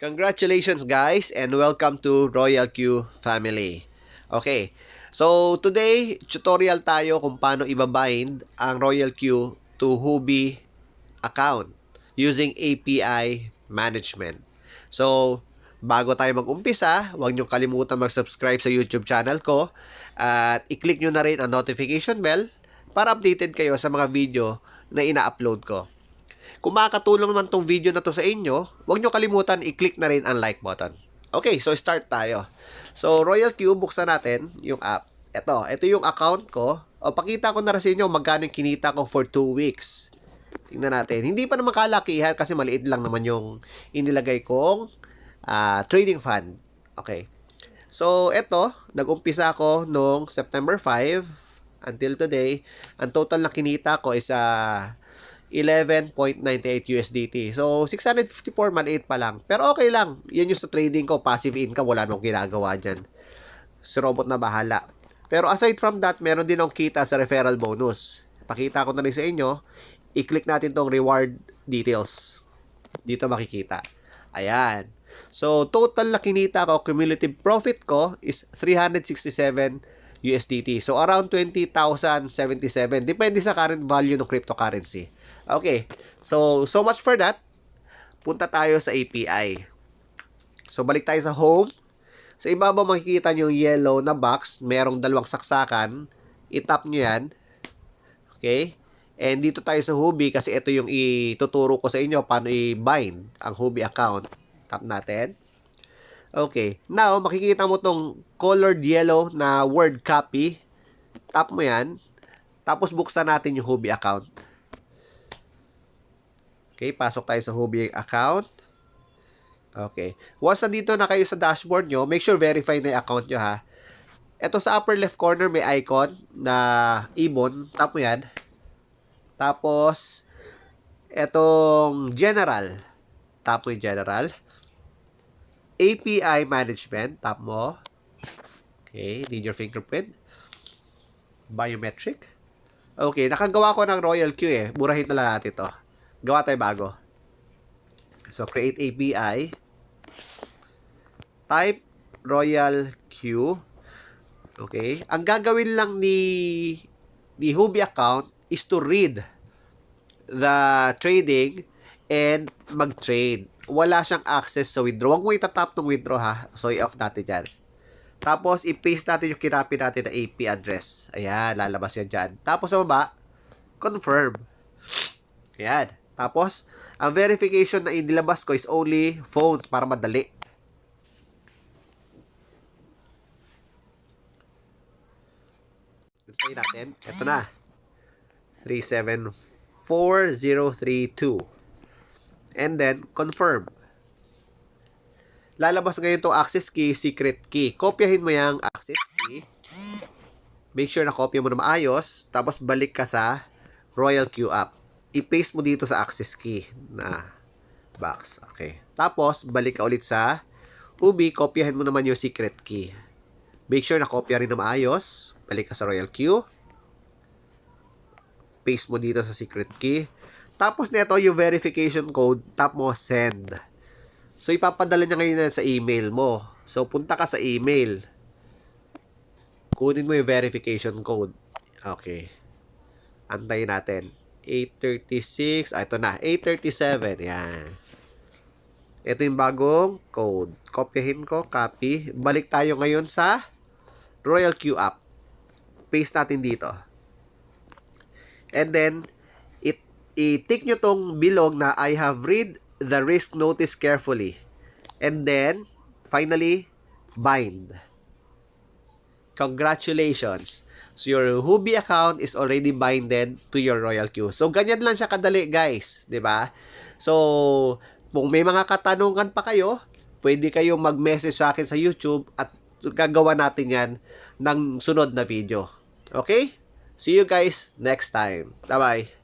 Congratulations guys and welcome to Royal Q family. Okay, so today tutorial tayo kung paano ibabind ang Royal Q to Huobi account using API management. So, bago tayo mag-umpisa, huwag niyo kalimutan mag-subscribe sa YouTube channel ko at i-click niyo na rin ang notification bell para updated kayo sa mga video na ina-upload ko. Kung makakatulong naman tong video na to sa inyo, huwag nyo kalimutan i-click na rin ang like button. Okay, so start tayo. So, Royal Q, buksan natin yung app. Ito yung account ko. O, pakita ko na rin sa inyo magkano yung kinita ko for 2 weeks. Tingnan natin. Hindi pa naman kalakihan kasi maliit lang naman yung inilagay kong trading fund. Okay. So, nag-umpisa ako noong September 5 until today. Ang total na kinita ko is 11.98 USDT. So, 654, maliit pa lang. Pero okay lang. Yan yung sa trading ko. Passive income. Wala nang ginagawa dyan. Si robot na bahala. Pero aside from that, meron din akong kita sa referral bonus. Pakita ko na rin sa inyo. I-click natin tong reward details. Dito makikita. Ayan. So, total na kinita ko, cumulative profit ko is 367 USDT. So, around 20,077. Depende sa current value ng cryptocurrency. Okay. So much for that. Punta tayo sa API. So, balik tayo sa home. Sa ibabaw makikita nyo yung yellow na box. Merong dalawang saksakan. I-tap nyo yan. Okay. And dito tayo sa Huobi kasi ito yung ituturo ko sa inyo paano i-bind ang Huobi account. Tap natin. Okay. Now, makikita mo tong colored yellow na word copy. Tap mo yan. Tapos buksan natin yung Huobi account. Okay, pasok tayo sa Huobi account. Okay. Once nandito na kayo sa dashboard nyo, make sure verify na yung account nyo ha. Ito sa upper left corner may icon na ibon. Tap mo yan. Tapos, etong general. Tap mo yung general. API management. Tap mo. Okay, need your fingerprint. Biometric. Okay, nakagawa ko ng Royal Q eh. Murahin na lang natin ito. Gawa tayo bago. So, create API. Type Royal Q. Okay. Ang gagawin lang ni Huobi account is to read the trading and mag-trade. Wala siyang access sa withdraw. Huwag mo itatap ng withdraw ha. So, i-off natin dyan. Tapos, i-paste natin yung kinapi natin na AP address. Ayan, lalabas yan dyan. Tapos, sa baba, confirm. Ayan. Tapos, ang verification na inilabas ko is only phones para madali. Try natin. Ito na. 374032. And then, confirm. Lalabas ngayon itong access key, secret key. Kopyahin mo yung access key. Make sure na kopya mo na maayos. Tapos, balik ka sa Royal Q app. I-paste mo dito sa access key na box. Okay. Tapos, balik ka ulit sa Huobi. Kopyahin mo naman yung secret key. Make sure na kopya rin na maayos. Balik ka sa Royal Q. Paste mo dito sa secret key. Tapos nito yung verification code. Tap mo send. So, ipapadala niya ngayon sa email mo. So, punta ka sa email. Kunin mo yung verification code. Okay. Antayin natin. 836. Ito na. 837. Yan. Ito yung bagong code. Kopyahin ko. Copy. Balik tayo ngayon sa Royal Q app. Paste natin dito. And then, i-tick nyo tong bilog na I have read the risk notice carefully. And then, finally, bind. Congratulations. So, your Huobi account is already binded to your Royal Q. So, ganyan lang siya kadali, guys. 'Di ba? So, kung may mga katanungan pa kayo, pwede kayo mag-message sa akin sa YouTube at gagawa natin yan ng sunod na video. Okay? See you guys next time. Bye-bye.